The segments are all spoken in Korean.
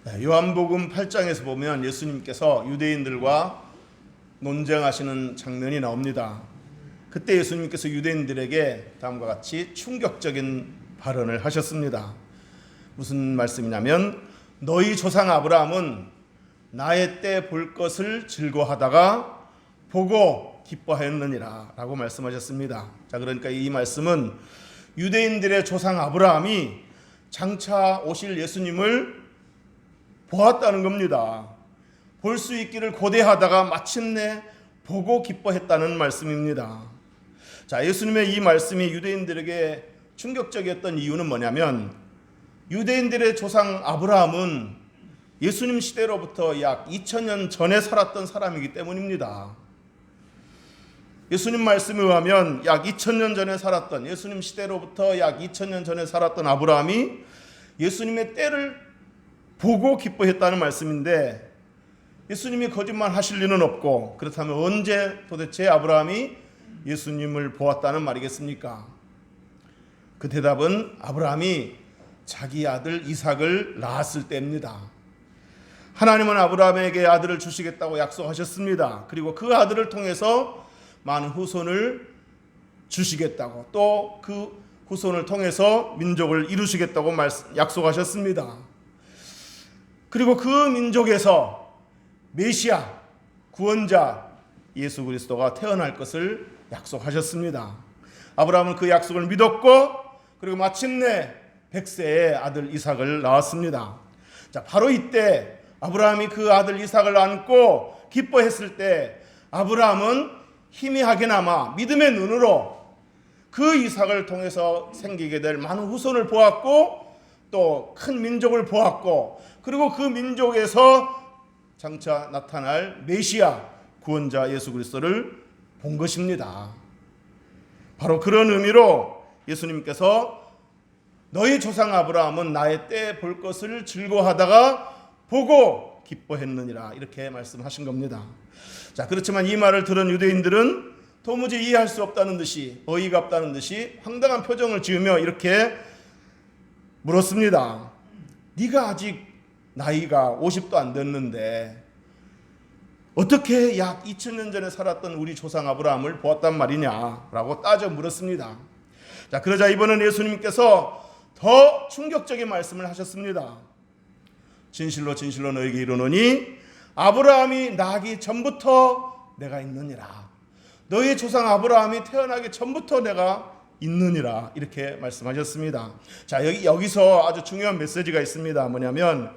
요한복음 8장에서 보면 예수님께서 유대인들과 논쟁하시는 장면이 나옵니다. 그때 예수님께서 유대인들에게 다음과 같이 충격적인 발언을 하셨습니다. 무슨 말씀이냐면 너희 조상 아브라함은 나의 때 볼 것을 즐거워하다가 보고 기뻐하였느니라 라고 말씀하셨습니다. 자, 그러니까 이 말씀은 유대인들의 조상 아브라함이 장차 오실 예수님을 보았다는 겁니다. 볼 수 있기를 고대하다가 마침내 보고 기뻐했다는 말씀입니다. 자, 예수님의 이 말씀이 유대인들에게 충격적이었던 이유는 뭐냐면 유대인들의 조상 아브라함은 예수님 시대로부터 약 2000년 전에 살았던 사람이기 때문입니다. 예수님 말씀에 의하면 약 2000년 전에 살았던 예수님 시대로부터 약 2000년 전에 살았던 아브라함이 예수님의 때를 보고 기뻐했다는 말씀인데 예수님이 거짓말 하실 리는 없고 그렇다면 언제 도대체 아브라함이 예수님을 보았다는 말이겠습니까? 그 대답은 아브라함이 자기 아들 이삭을 낳았을 때입니다. 하나님은 아브라함에게 아들을 주시겠다고 약속하셨습니다. 그리고 그 아들을 통해서 많은 후손을 주시겠다고 또 그 후손을 통해서 민족을 이루시겠다고 약속하셨습니다. 그리고 그 민족에서 메시아, 구원자 예수 그리스도가 태어날 것을 약속하셨습니다. 아브라함은 그 약속을 믿었고 그리고 마침내 100세의 아들 이삭을 낳았습니다. 자, 바로 이때 아브라함이 그 아들 이삭을 안고 기뻐했을 때 아브라함은 희미하게나마 믿음의 눈으로 그 이삭을 통해서 생기게 될 많은 후손을 보았고 또 큰 민족을 보았고 그리고 그 민족에서 장차 나타날 메시아 구원자 예수 그리스도를 본 것입니다. 바로 그런 의미로 예수님께서 너희 조상 아브라함은 나의 때 볼 것을 즐거워하다가 보고 기뻐했느니라 이렇게 말씀하신 겁니다. 자, 그렇지만 이 말을 들은 유대인들은 도무지 이해할 수 없다는 듯이 어이가 없다는 듯이 황당한 표정을 지으며 이렇게 물었습니다. 네가 아직 나이가 50도 안 됐는데 어떻게 약 2000년 전에 살았던 우리 조상 아브라함을 보았단 말이냐라고 따져 물었습니다. 자, 그러자 이번엔 예수님께서 더 충격적인 말씀을 하셨습니다. 진실로 진실로 너에게 이르노니 아브라함이 나기 전부터 내가 있느니라. 너희 조상 아브라함이 태어나기 전부터 내가 있느니라 이렇게 말씀하셨습니다. 자, 여기서 아주 중요한 메시지가 있습니다. 뭐냐면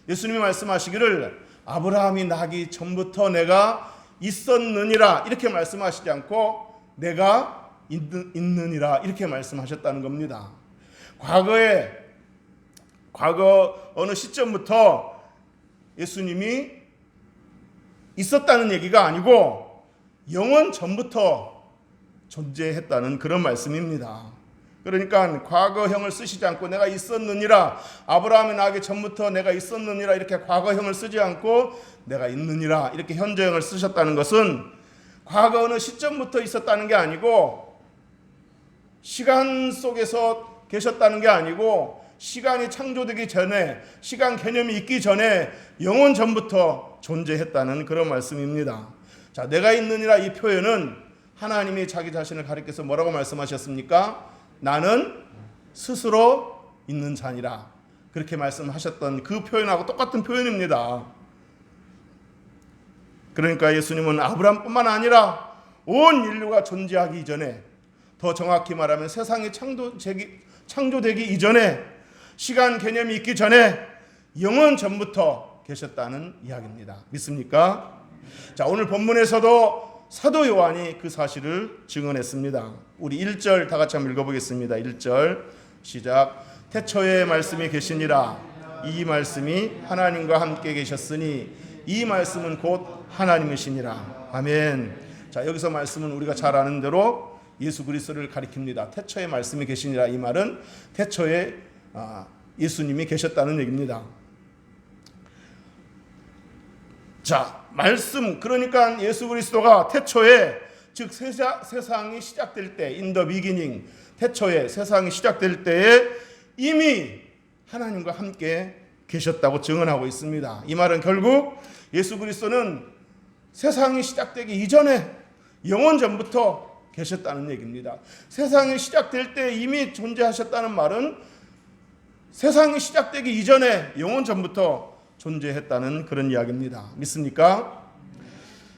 예수님이 말씀하시기를 아브라함이 나기 전부터 내가 있었느니라 이렇게 말씀하시지 않고 내가 있느니라 이렇게 말씀하셨다는 겁니다. 과거 어느 시점부터 예수님이 있었다는 얘기가 아니고 영원 전부터 존재했다는 그런 말씀입니다. 그러니까 과거형을 쓰시지 않고 내가 있었느니라 아브라함이 나기 전부터 내가 있었느니라 이렇게 과거형을 쓰지 않고 내가 있느니라 이렇게 현재형을 쓰셨다는 것은 과거 어느 시점부터 있었다는 게 아니고 시간 속에서 계셨다는 게 아니고 시간이 창조되기 전에 시간 개념이 있기 전에 영원 전부터 존재했다는 그런 말씀입니다. 자, 내가 있느니라 이 표현은 하나님이 자기 자신을 가리켜서 뭐라고 말씀하셨습니까? 나는 스스로 있는 자니라 그렇게 말씀하셨던 그 표현하고 똑같은 표현입니다. 그러니까 예수님은 아브라함뿐만 아니라 온 인류가 존재하기 이전에 더 정확히 말하면 세상이 창조되기 이전에 시간 개념이 있기 전에 영원 전부터 계셨다는 이야기입니다. 믿습니까? 자, 오늘 본문에서도 사도 요한이 그 사실을 증언했습니다. 우리 1절 다 같이 한번 읽어보겠습니다. 1절 시작. 태초에 말씀이 계시니라 이 말씀이 하나님과 함께 계셨으니 이 말씀은 곧 하나님이시니라. 아멘. 자, 여기서 말씀은 우리가 잘 아는 대로 예수 그리스도를 가리킵니다. 태초에 말씀이 계시니라 이 말은 태초에 예수님이 계셨다는 얘기입니다. 자, 말씀 그러니까 예수 그리스도가 태초에 즉 세상이 시작될 때 in the beginning 태초에 세상이 시작될 때에 이미 하나님과 함께 계셨다고 증언하고 있습니다. 이 말은 결국 예수 그리스도는 세상이 시작되기 이전에 영원 전부터 계셨다는 얘기입니다. 세상이 시작될 때 이미 존재하셨다는 말은 세상이 시작되기 이전에 영원 전부터 존재했다는 그런 이야기입니다. 믿습니까?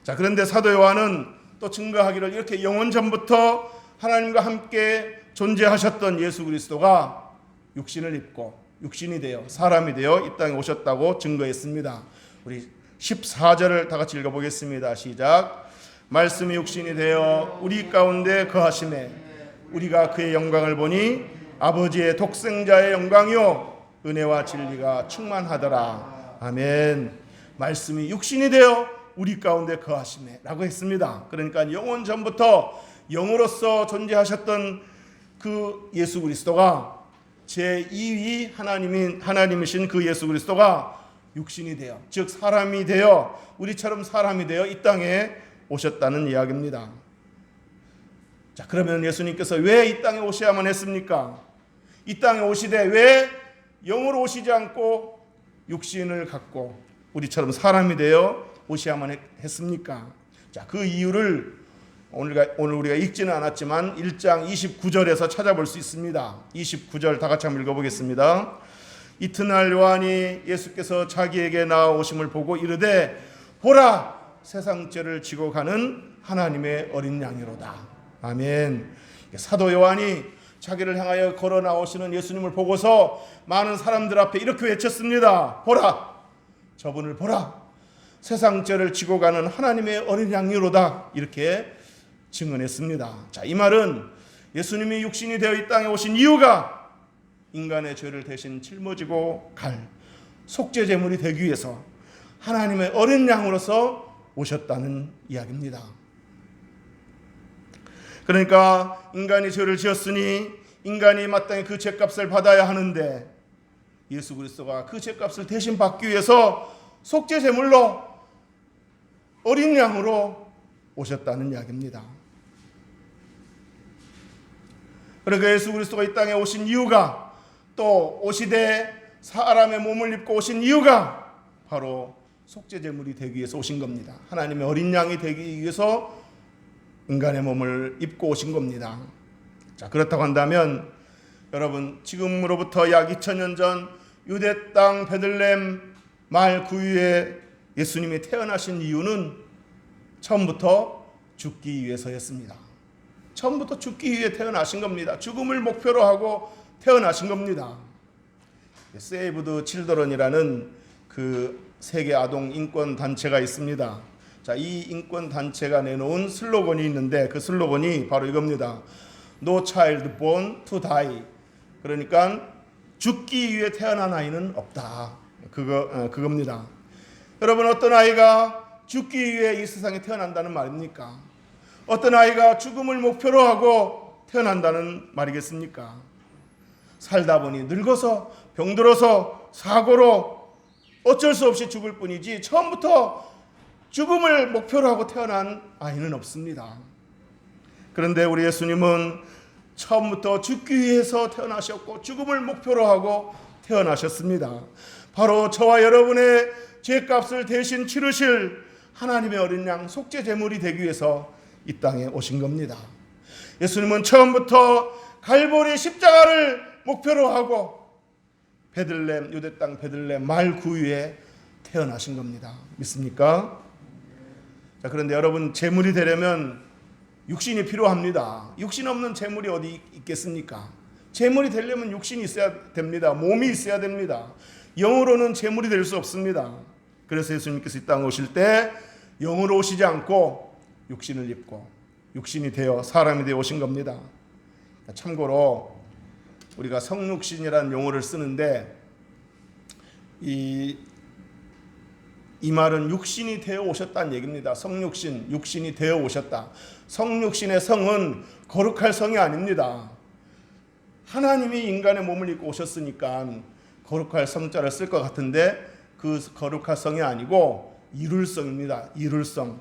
자, 그런데 사도 요한은 또 증거하기를 이렇게 영원 전부터 하나님과 함께 존재하셨던 예수 그리스도가 육신을 입고 육신이 되어 사람이 되어 이 땅에 오셨다고 증거했습니다. 우리 14절을 다 같이 읽어보겠습니다. 시작. 말씀이 육신이 되어 우리 가운데 거하심에 우리가 그의 영광을 보니 아버지의 독생자의 영광이요 은혜와 진리가 충만하더라. 아멘. 말씀이 육신이 되어 우리 가운데 거하심에 라고 했습니다. 그러니까 영원 전부터 영으로서 존재하셨던 그 예수 그리스도가 제2위 하나님이신 그 예수 그리스도가 육신이 되어, 즉 사람이 되어, 우리처럼 사람이 되어 이 땅에 오셨다는 이야기입니다. 자, 그러면 예수님께서 왜 이 땅에 오셔야만 했습니까? 이 땅에 오시되 왜 영으로 오시지 않고 육신을 갖고 우리처럼 사람이 되어 오셔야만 했습니까? 자, 그 이유를 오늘 우리가 읽지는 않았지만 1장 29절에서 찾아볼 수 있습니다. 29절 다 같이 한번 읽어보겠습니다. 이튿날 요한이 예수께서 자기에게 나아오심을 보고 이르되 보라 세상 죄를 지고 가는 하나님의 어린 양이로다. 아멘. 사도 요한이 자기를 향하여 걸어 나오시는 예수님을 보고서 많은 사람들 앞에 이렇게 외쳤습니다. 보라 저분을 보라 세상 죄를 지고 가는 하나님의 어린 양이로다. 이렇게 증언했습니다. 자, 이 말은 예수님이 육신이 되어 이 땅에 오신 이유가 인간의 죄를 대신 짊어지고 갈 속죄 제물이 되기 위해서 하나님의 어린 양으로서 오셨다는 이야기입니다. 그러니까 인간이 죄를 지었으니 인간이 마땅히 그 죄값을 받아야 하는데 예수 그리스도가 그 죄값을 대신 받기 위해서 속죄 제물로 어린 양으로 오셨다는 이야기입니다. 그러니까 예수 그리스도가 이 땅에 오신 이유가 또 오시되 사람의 몸을 입고 오신 이유가 바로 속죄 제물이 되기 위해서 오신 겁니다. 하나님의 어린 양이 되기 위해서 인간의 몸을 입고 오신 겁니다. 자, 그렇다고 한다면 여러분 지금으로부터 약 2000년 전 유대 땅 베들레헴 마을 구유에 예수님이 태어나신 이유는 처음부터 죽기 위해서였습니다. 처음부터 죽기 위해 태어나신 겁니다. 죽음을 목표로 하고 태어나신 겁니다. 세이브 더 칠드런이라는 그 세계 아동 인권 단체가 있습니다. 자, 이 인권 단체가 내놓은 슬로건이 있는데 그 슬로건이 바로 이겁니다. No child born to die. 그러니까 죽기 위해 태어난 아이는 없다. 그겁니다. 여러분 어떤 아이가 죽기 위해 이 세상에 태어난다는 말입니까? 어떤 아이가 죽음을 목표로 하고 태어난다는 말이겠습니까? 살다 보니 늙어서 병들어서 사고로 어쩔 수 없이 죽을 뿐이지 처음부터 죽음을 목표로 하고 태어난 아이는 없습니다. 그런데 우리 예수님은 처음부터 죽기 위해서 태어나셨고 죽음을 목표로 하고 태어나셨습니다. 바로 저와 여러분의 죄값을 대신 치르실 하나님의 어린 양 속죄 제물이 되기 위해서 이 땅에 오신 겁니다. 예수님은 처음부터 갈보리 십자가를 목표로 하고 베들레헴 유대 땅 베들레헴 마을 구유에 태어나신 겁니다. 믿습니까? 자, 그런데 여러분 제물이 되려면 육신이 필요합니다. 육신 없는 제물이 어디 있겠습니까? 제물이 되려면 육신이 있어야 됩니다. 몸이 있어야 됩니다. 영으로는 제물이 될 수 없습니다. 그래서 예수님께서 이 땅에 오실 때 영으로 오시지 않고 육신을 입고 육신이 되어 사람이 되어 오신 겁니다. 참고로 우리가 성육신이라는 용어를 쓰는데 이 말은 육신이 되어 오셨다는 얘기입니다. 성육신, 육신이 되어 오셨다. 성육신의 성은 거룩할 성이 아닙니다. 하나님이 인간의 몸을 입고 오셨으니까 거룩할 성자를 쓸 것 같은데 그 거룩할 성이 아니고 이룰성입니다. 이룰성.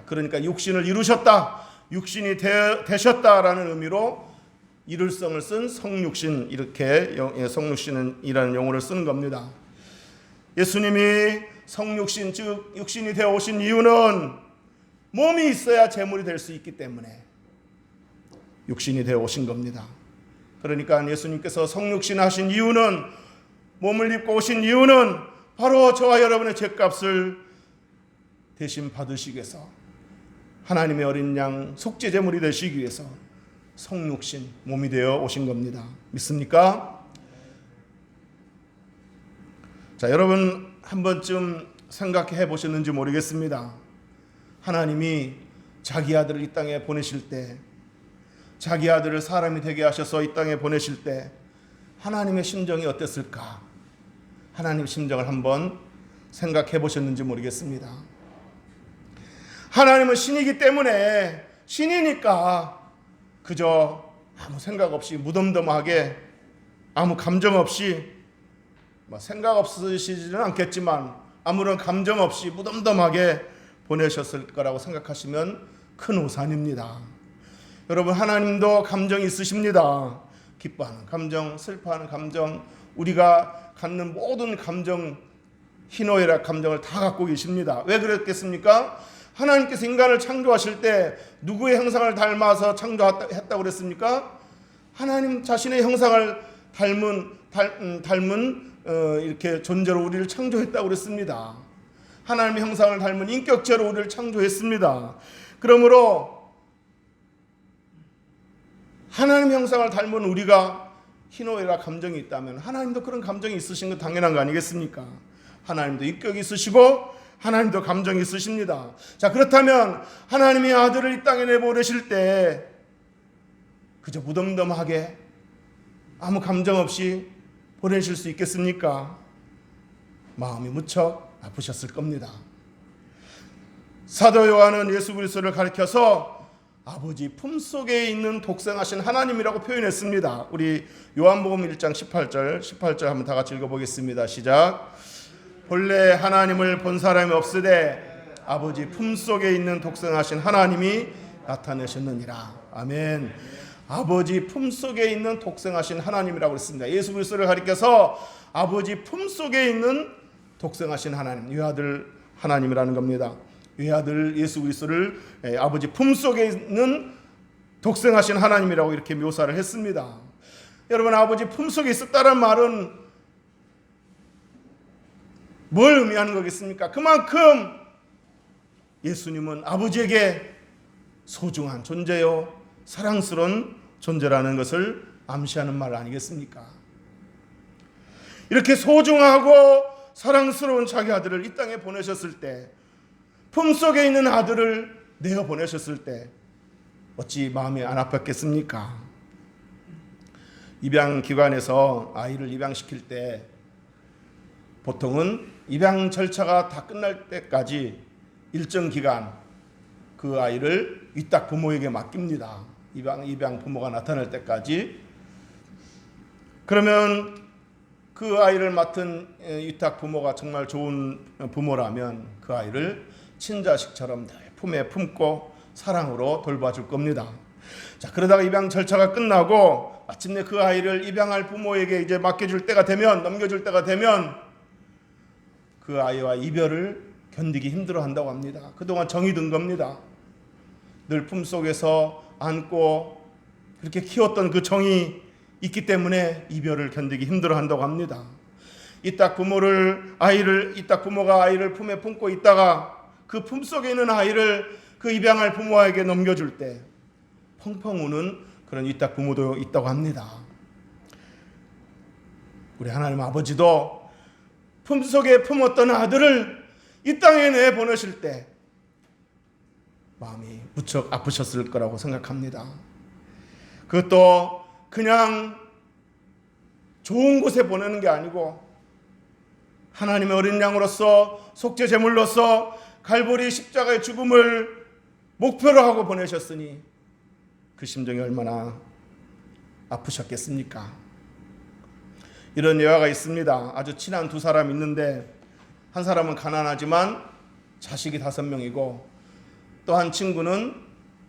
그러니까 육신을 이루셨다, 육신이 되셨다라는 의미로 이룰성을 쓴 성육신, 이렇게 성육신이라는 용어를 쓰는 겁니다. 예수님이 성육신, 즉 육신이 되어 오신 이유는 몸이 있어야 제물이 될 수 있기 때문에 육신이 되어 오신 겁니다. 그러니까 예수님께서 성육신 하신 이유는, 몸을 입고 오신 이유는 바로 저와 여러분의 죄값을 대신 받으시기 위해서, 하나님의 어린 양 속죄 제물이 되시기 위해서 성육신, 몸이 되어 오신 겁니다. 믿습니까? 자, 여러분 한 번쯤 생각해 보셨는지 모르겠습니다. 하나님이 자기 아들을 이 땅에 보내실 때, 자기 아들을 사람이 되게 하셔서 이 땅에 보내실 때 하나님의 심정이 어땠을까? 하나님의 심정을 한번 생각해 보셨는지 모르겠습니다. 하나님은 신이기 때문에, 신이니까 그저 아무 생각 없이 무덤덤하게, 아무 감정 없이, 생각 없으시지는 않겠지만 아무런 감정 없이 무덤덤하게 보내셨을 거라고 생각하시면 큰 오산입니다. 여러분, 하나님도 감정이 있으십니다. 기뻐하는 감정, 슬퍼하는 감정, 우리가 갖는 모든 감정, 희노애락 감정을 다 갖고 계십니다. 왜 그랬겠습니까? 하나님께서 인간을 창조하실 때 누구의 형상을 닮아서 창조했다고 그랬습니까? 하나님 자신의 형상을 닮은 이렇게 존재로 우리를 창조했다고 그랬습니다. 하나님의 형상을 닮은 인격체로 우리를 창조했습니다. 그러므로 하나님의 형상을 닮은 우리가 희노애락 감정이 있다면 하나님도 그런 감정이 있으신 건 당연한 거 아니겠습니까? 하나님도 인격이 있으시고 하나님도 감정이 있으십니다. 자, 그렇다면 하나님의 아들을 이 땅에 내보내실 때 그저 무덤덤하게 아무 감정 없이 보내실 수 있겠습니까? 마음이 무척 아프셨을 겁니다. 사도 요한은 예수 그리스도를 가리켜서 아버지 품속에 있는 독생하신 하나님이라고 표현했습니다. 우리 요한복음 1장 18절 한번 다 같이 읽어보겠습니다. 시작. 본래 하나님을 본 사람이 없으되 아버지 품속에 있는 독생하신 하나님이 나타내셨느니라. 아멘. 아버지 품속에 있는 독생하신 하나님이라고 했습니다. 예수 그리스도를 가리켜서 아버지 품속에 있는 독생하신 하나님, 외아들 하나님이라는 겁니다. 외아들 예수 그리스도를 아버지 품속에 있는 독생하신 하나님이라고 이렇게 묘사를 했습니다. 여러분, 아버지 품속에 있었다는 말은 뭘 의미하는 거겠습니까? 그만큼 예수님은 아버지에게 소중한 존재요, 사랑스러운 존재라는 것을 암시하는 말 아니겠습니까? 이렇게 소중하고 사랑스러운 자기 아들을 이 땅에 보내셨을 때, 품속에 있는 아들을 내어 보내셨을 때 어찌 마음이 안 아팠겠습니까? 입양기관에서 아이를 입양시킬 때 보통은 입양 절차가 다 끝날 때까지 일정 기간 그 아이를 위탁 부모에게 맡깁니다. 입양 부모가 나타날 때까지. 그러면 그 아이를 맡은 위탁 부모가 정말 좋은 부모라면 그 아이를 친자식처럼 품에 품고 사랑으로 돌봐줄 겁니다. 자, 그러다가 입양 절차가 끝나고 마침내 그 아이를 입양할 부모에게 이제 맡겨줄 때가 되면, 넘겨줄 때가 되면 그 아이와 이별을 견디기 힘들어한다고 합니다. 그동안 정이 든 겁니다. 늘 품속에서 안고 그렇게 키웠던 그 정이 있기 때문에 이별을 견디기 힘들어한다고 합니다. 이딱 부모가 아이를 품에 품고 있다가 그 품속에 있는 아이를 그 입양할 부모에게 넘겨줄 때 펑펑 우는 그런 이딱 부모도 있다고 합니다. 우리 하나님 아버지도 품속에 품었던 아들을 이 땅에 내보내실 때 마음이 무척 아프셨을 거라고 생각합니다. 그것도 그냥 좋은 곳에 보내는 게 아니고 하나님의 어린 양으로서, 속죄 제물로서 갈보리 십자가의 죽음을 목표로 하고 보내셨으니 그 심정이 얼마나 아프셨겠습니까? 이런 예화가 있습니다. 아주 친한 두 사람 있는데 한 사람은 가난하지만 자식이 5명이고 또 한 친구는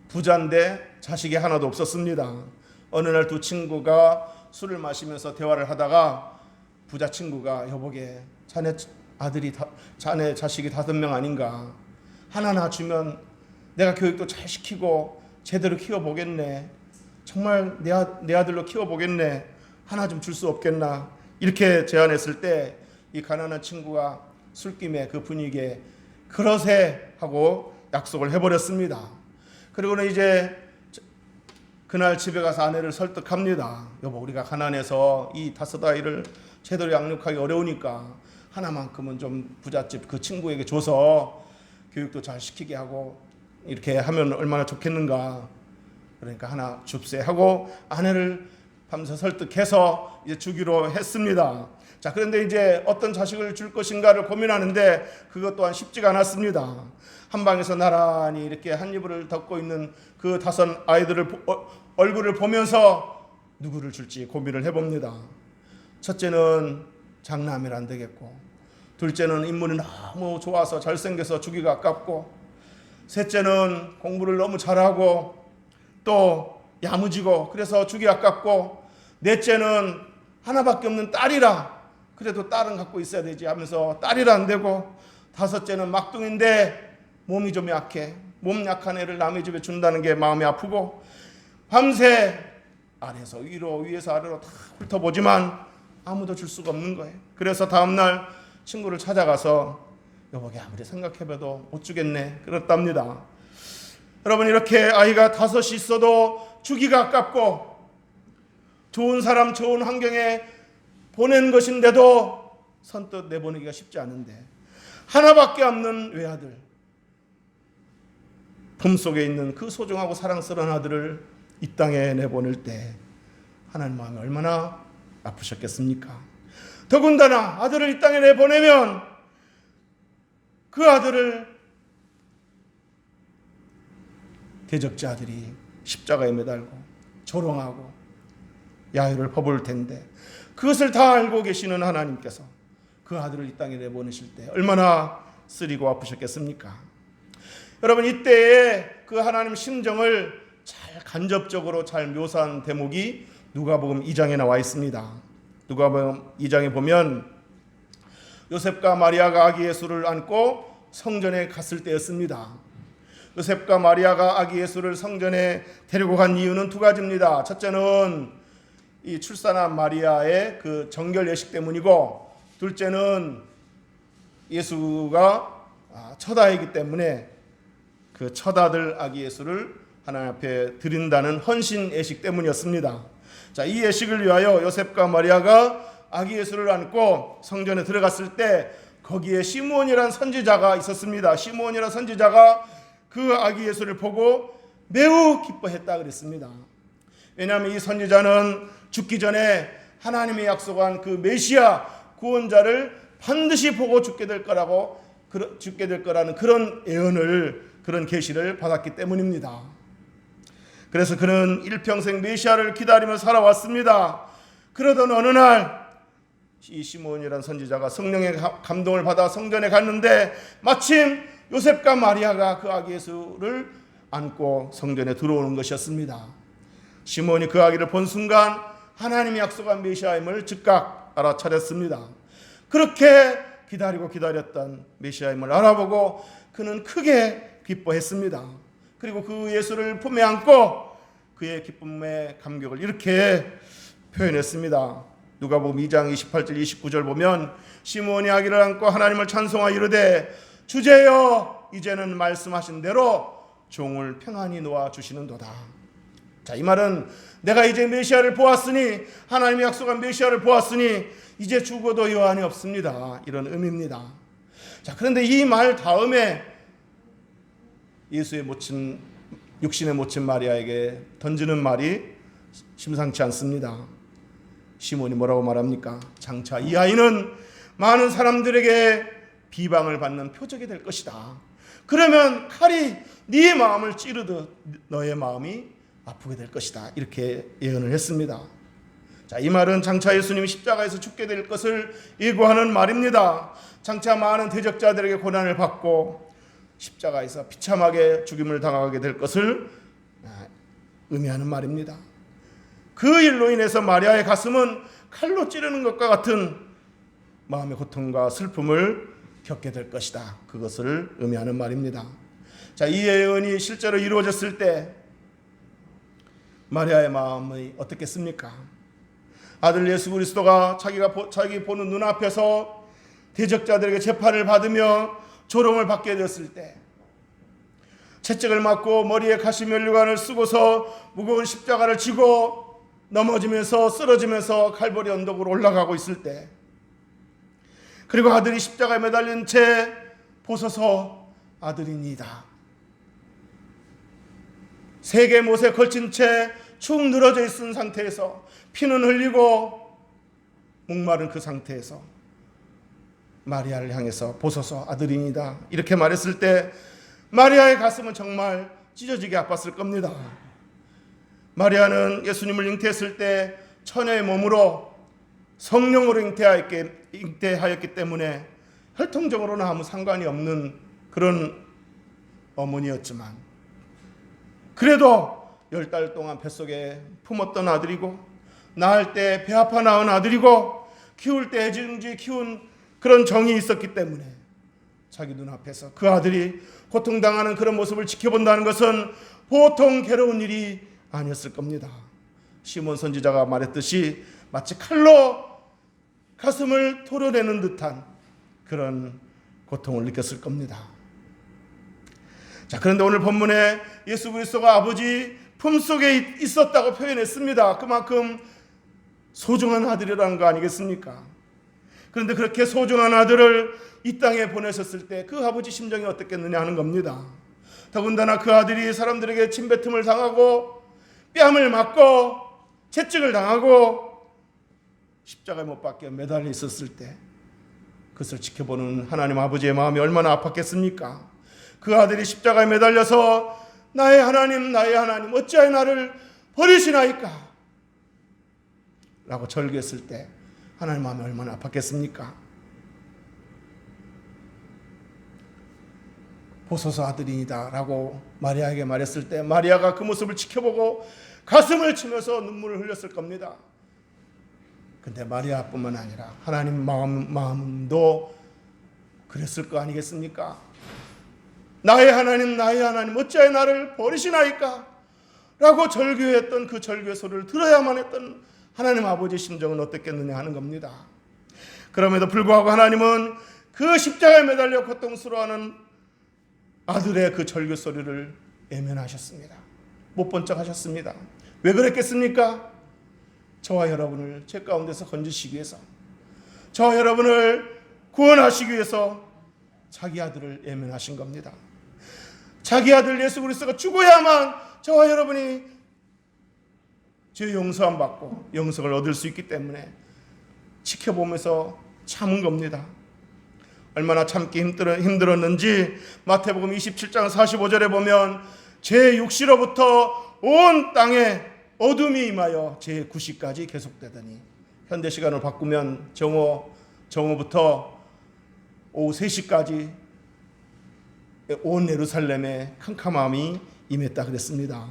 부자인데 자식이 하나도 없었습니다. 어느 날 두 친구가 술을 마시면서 대화를 하다가 부자 친구가, 여보게 자네 자식이 5명 아닌가. 하나 주면 내가 교육도 잘 시키고 제대로 키워보겠네. 정말 내 아들로 키워보겠네. 하나 좀 줄 수 없겠나. 이렇게 제안했을 때 이 가난한 친구가 술김에 그 분위기에 그러세 하고 약속을 해버렸습니다. 그리고는 이제 그날 집에 가서 아내를 설득합니다. 여보, 우리가 가난해서 이 5 아이를 제대로 양육하기 어려우니까 하나만큼은 좀 부잣집 그 친구에게 줘서 교육도 잘 시키게 하고 이렇게 하면 얼마나 좋겠는가. 그러니까 하나 줍세 하고 아내를 밤새 설득해서 이제 주기로 했습니다. 자, 그런데 이제 어떤 자식을 줄 것인가를 고민하는데 그것 또한 쉽지가 않았습니다. 한 방에서 나란히 이렇게 한 이불을 덮고 있는 그 5 아이들을 얼굴을 보면서 누구를 줄지 고민을 해봅니다. 첫째는 장남이라 안 되겠고, 둘째는 인물이 너무 좋아서 잘생겨서 주기가 아깝고, 셋째는 공부를 너무 잘하고 또 야무지고 그래서 주기 아깝고, 넷째는 하나밖에 없는 딸이라 그래도 딸은 갖고 있어야 되지 하면서 딸이라 안 되고, 5째는 막둥인데 몸이 좀 약해. 몸 약한 애를 남의 집에 준다는 게 마음이 아프고, 밤새 아래에서 위로 위에서 아래로 다 훑어보지만 아무도 줄 수가 없는 거예요. 그래서 다음날 친구를 찾아가서 여보게 아무리 생각해봐도 못 주겠네 그렇답니다. 여러분, 이렇게 아이가 5이 있어도 주기가 아깝고 좋은 사람 좋은 환경에 보낸 것인데도 선뜻 내보내기가 쉽지 않은데, 하나밖에 없는 외아들, 품속에 있는 그 소중하고 사랑스러운 아들을 이 땅에 내보낼 때 하나님 마음이 얼마나 아프셨겠습니까? 더군다나 아들을 이 땅에 내보내면 그 아들을 대적자들이 십자가에 매달고 조롱하고 야유를 퍼부을 텐데, 그것을 다 알고 계시는 하나님께서 그 아들을 이 땅에 내보내실 때 얼마나 쓰리고 아프셨겠습니까? 여러분, 이때에 그 하나님 심정을 잘 간접적으로 잘 묘사한 대목이 누가복음 2장에 나와 있습니다. 누가복음 2장에 보면 요셉과 마리아가 아기 예수를 안고 성전에 갔을 때였습니다. 요셉과 마리아가 아기 예수를 성전에 데리고 간 이유는 2가지입니다. 첫째는 이 출산한 마리아의 그 정결 예식 때문이고, 둘째는 예수가 첫 아이이기 때문에 그 첫 아들 아기 예수를 하나님 앞에 드린다는 헌신 예식 때문이었습니다. 자, 이 예식을 위하여 요셉과 마리아가 아기 예수를 안고 성전에 들어갔을 때 거기에 시므온이라는 선지자가 있었습니다. 시므온이라는 선지자가 그 아기 예수를 보고 매우 기뻐했다 그랬습니다. 왜냐하면 이 선지자는 죽기 전에 하나님이 약속한 그 메시아 구원자를 반드시 보고 죽게 될 거라는 그런 예언을, 그런 계시를 받았기 때문입니다. 그래서 그는 일평생 메시아를 기다리며 살아왔습니다. 그러던 어느 날 이 시므온이라는 선지자가 성령의 감동을 받아 성전에 갔는데 마침 요셉과 마리아가 그 아기 예수를 안고 성전에 들어오는 것이었습니다. 시므온이 그 아기를 본 순간 하나님이 약속한 메시아임을 즉각 알아차렸습니다. 그렇게 기다렸던 메시아임을 알아보고 그는 크게 기뻐했습니다. 그리고 그 예수를 품에 안고 그의 기쁨의 감격을 이렇게 표현했습니다. 누가복음 2장 28절 29절 보면 시므온이 아기를 안고 하나님을 찬송하여 이르되 주제여 이제는 말씀하신 대로 종을 평안히 놓아 주시는도다. 자, 이 말은 내가 이제 메시아를 보았으니, 하나님이 약속한 메시아를 보았으니 이제 죽어도 여한이 없습니다, 이런 의미입니다. 자, 그런데 이 말 다음에 예수의 모친, 육신의 모친 마리아에게 던지는 말이 심상치 않습니다. 시몬이 뭐라고 말합니까? 장차 이 아이는 많은 사람들에게 비방을 받는 표적이 될 것이다. 그러면 칼이 네 마음을 찌르듯 너의 마음이 아프게 될 것이다. 이렇게 예언을 했습니다. 자, 이 말은 장차 예수님이 십자가에서 죽게 될 것을 예고하는 말입니다. 장차 많은 대적자들에게 고난을 받고 십자가에서 비참하게 죽임을 당하게 될 것을 의미하는 말입니다. 그 일로 인해서 마리아의 가슴은 칼로 찌르는 것과 같은 마음의 고통과 슬픔을 겪게 될 것이다. 그것을 의미하는 말입니다. 자, 이 예언이 실제로 이루어졌을 때 마리아의 마음이 어떻겠습니까? 아들 예수 그리스도가 자기 보는 눈앞에서 대적자들에게 재판을 받으며 조롱을 받게 되었을 때, 채찍을 맞고 머리에 가시면류관을 쓰고서 무거운 십자가를 지고 넘어지면서 쓰러지면서 칼보리 언덕으로 올라가고 있을 때, 그리고 아들이 십자가에 매달린 채 보소서 아들이니이다. 세 개의 못에 걸친 채 축 늘어져 있는 상태에서 피는 흘리고 목마른 그 상태에서 마리아를 향해서 보소서 아들이니이다 이렇게 말했을 때 마리아의 가슴은 정말 찢어지게 아팠을 겁니다. 마리아는 예수님을 잉태했을 때 처녀의 몸으로 성령으로 잉태하였기 때문에 혈통적으로는 아무 상관이 없는 그런 어머니였지만, 그래도 10달 동안 뱃속에 품었던 아들이고, 낳을 때 배 아파 낳은 아들이고, 키울 때 애지중지 키운 그런 정이 있었기 때문에 자기 눈앞에서 그 아들이 고통당하는 그런 모습을 지켜본다는 것은 보통 괴로운 일이 아니었을 겁니다. 시몬 선지자가 말했듯이 마치 칼로 가슴을 토려내는 듯한 그런 고통을 느꼈을 겁니다. 자, 그런데 오늘 본문에 예수 그리스도가 아버지 품속에 있었다고 표현했습니다. 그만큼 소중한 아들이라는 거 아니겠습니까? 그런데 그렇게 소중한 아들을 이 땅에 보내셨을 때 그 아버지 심정이 어떻겠느냐 하는 겁니다. 더군다나 그 아들이 사람들에게 침뱉음을 당하고 뺨을 맞고 채찍을 당하고 십자가에 못 박혀 매달려 있었을 때 그것을 지켜보는 하나님 아버지의 마음이 얼마나 아팠겠습니까? 그 아들이 십자가에 매달려서 나의 하나님 어찌하여 나를 버리시나이까? 라고 절규했을 때 하나님 마음이 얼마나 아팠겠습니까? 보소서 아들이니다 라고 마리아에게 말했을 때 마리아가 그 모습을 지켜보고 가슴을 치면서 눈물을 흘렸을 겁니다. 근데 마리아뿐만 아니라 하나님 마음도 그랬을 거 아니겠습니까? 나의 하나님 어찌하여 나를 버리시나이까? 라고 절규했던 그 절규의 소리를 들어야만 했던 하나님 아버지의 심정은 어떻겠느냐 하는 겁니다. 그럼에도 불구하고 하나님은 그 십자가에 매달려 고통스러워하는 아들의 그 절규 소리를 외면하셨습니다. 못 본 척 하셨습니다. 왜 그랬겠습니까? 저와 여러분을 죄 가운데서 건지시기 위해서, 저와 여러분을 구원하시기 위해서 자기 아들을 외면하신 겁니다. 자기 아들 예수 그리스도가 죽어야만 저와 여러분이 죄 용서함 받고 영생을 얻을 수 있기 때문에 지켜보면서 참은 겁니다. 얼마나 참기 힘들었는지 마태복음 27장 45절에 보면 제6시로부터 온 땅에 어둠이 임하여 제9시까지 계속되더니, 현대 시간을 바꾸면 정오부터 오후 3시까지 온 예루살렘에 캄캄함이 임했다 그랬습니다.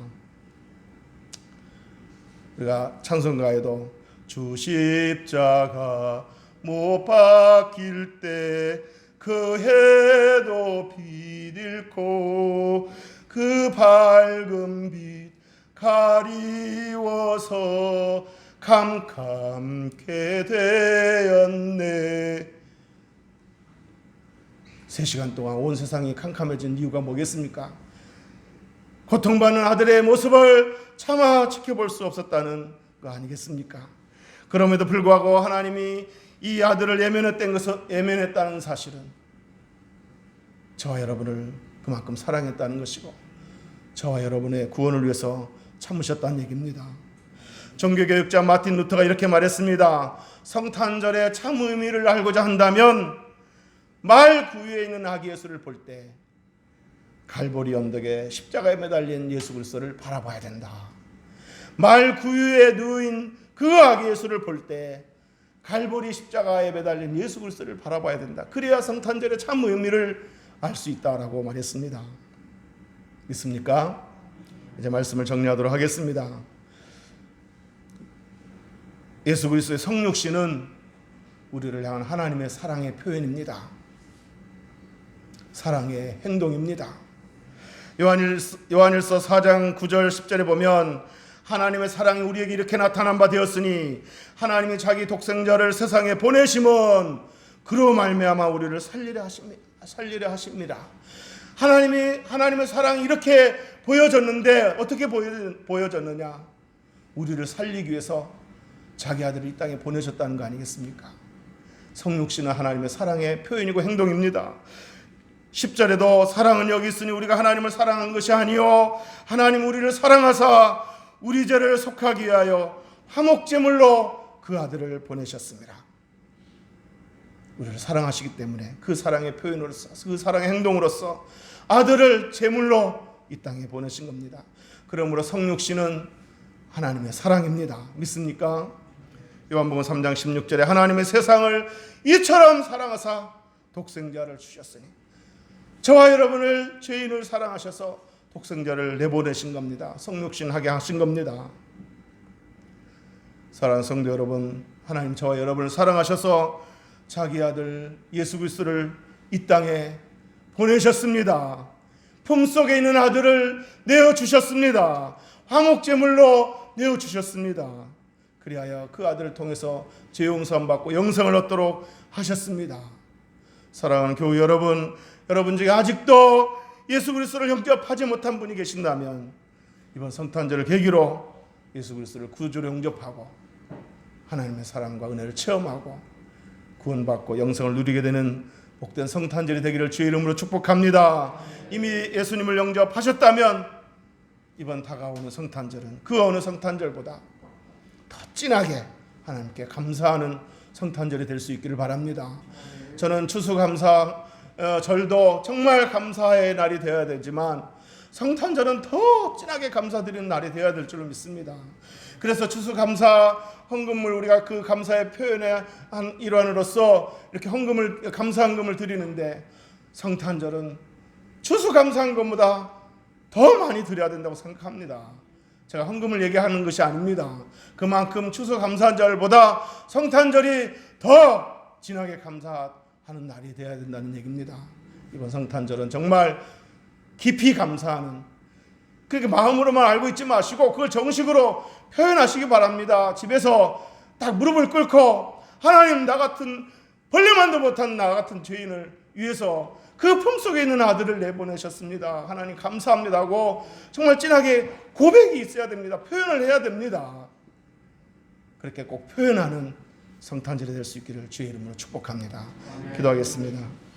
우리가 찬송가에도 주 십자가 못 박힐 때 그 해도 빛 잃고 그 밝은 빛 가리워서 캄캄케 되었네. 3시간 동안 온 세상이 캄캄해진 이유가 뭐겠습니까? 고통받는 아들의 모습을 차마 지켜볼 수 없었다는 거 아니겠습니까? 그럼에도 불구하고 하나님이 이 아들을 예면했다는 사실은 저와 여러분을 그만큼 사랑했다는 것이고 저와 여러분의 구원을 위해서 참으셨다는 얘기입니다. 종교개혁자 마틴 루터가 이렇게 말했습니다. 성탄절의 참 의미를 알고자 한다면 말 구유에 있는 아기 예수를 볼 때 갈보리 언덕에 십자가에 매달린 예수 그리스도를 바라봐야 된다. 말 구유에 누인 그 아기 예수를 볼 때 갈보리 십자가에 매달린 예수 그리스도를 바라봐야 된다. 그래야 성탄절의 참 의미를 알 수 있다라고 말했습니다. 믿습니까? 이제 말씀을 정리하도록 하겠습니다. 예수 그리스도의 성육신은 우리를 향한 하나님의 사랑의 표현입니다. 사랑의 행동입니다. 요한일서 4장 9절 10절에 보면 하나님의 사랑이 우리에게 이렇게 나타난 바 되었으니 하나님이 자기 독생자를 세상에 보내심은 그로 말미암아 우리를 살리려 하십니다. 하나님의 사랑이 이렇게 보여졌는데 어떻게 보여졌느냐? 우리를 살리기 위해서 자기 아들을 이 땅에 보내셨다는 거 아니겠습니까? 성육신은 하나님의 사랑의 표현이고 행동입니다. 10절에도 사랑은 여기 있으니 우리가 하나님을 사랑한 것이 아니요 하나님 우리를 사랑하사 우리 죄를 속하기 위하여 화목제물로 그 아들을 보내셨습니다. 우리를 사랑하시기 때문에 그 사랑의 표현으로서 그 사랑의 행동으로서 아들을 제물로 이 땅에 보내신 겁니다. 그러므로 성육신은 하나님의 사랑입니다. 믿습니까? 요한복음 3장 16절에 하나님의 세상을 이처럼 사랑하사 독생자를 주셨으니 저와 여러분을 죄인을 사랑하셔서 독생자를 내보내신 겁니다. 성육신하게 하신 겁니다. 사랑하는 성도 여러분, 하나님 저와 여러분을 사랑하셔서 자기 아들 예수 그리스도를 이 땅에 보내셨습니다. 품속에 있는 아들을 내어주셨습니다. 화목제물로 내어주셨습니다. 그리하여 그 아들을 통해서 죄 용서함 받고 영생을 얻도록 하셨습니다. 사랑하는 교우 여러분, 여러분 중에 아직도 예수 그리스도를 영접하지 못한 분이 계신다면 이번 성탄절을 계기로 예수 그리스도를 구주로 영접하고 하나님의 사랑과 은혜를 체험하고 구원받고 영생을 누리게 되는 복된 성탄절이 되기를 주의 이름으로 축복합니다. 이미 예수님을 영접하셨다면 이번 다가오는 성탄절은 그 어느 성탄절보다 더 진하게 하나님께 감사하는 성탄절이 될 수 있기를 바랍니다. 저는 추수감사 절도 정말 감사의 날이 되어야 되지만 성탄절은 더 진하게 감사드리는 날이 되어야 될 줄로 믿습니다. 그래서 추수감사 헌금을 우리가 그 감사의 표현의 한 일환으로서 이렇게 감사헌금을 드리는데 성탄절은 추수감사헌금보다 더 많이 드려야 된다고 생각합니다. 제가 헌금을 얘기하는 것이 아닙니다. 그만큼 추수감사절보다 성탄절이 더 진하게 감사하는 날이 되어야 된다는 얘기입니다. 이번 성탄절은 정말 깊이 감사하는, 그렇게 마음으로만 알고 있지 마시고 그걸 정식으로 표현하시기 바랍니다. 집에서 딱 무릎을 꿇고 하나님, 나 같은 벌레만도 못한 나 같은 죄인을 위해서 그 품속에 있는 아들을 내보내셨습니다. 하나님 감사합니다 하고 정말 진하게 고백이 있어야 됩니다. 표현을 해야 됩니다. 그렇게 꼭 표현하는 성탄절이 될 수 있기를 주의 이름으로 축복합니다. 기도하겠습니다.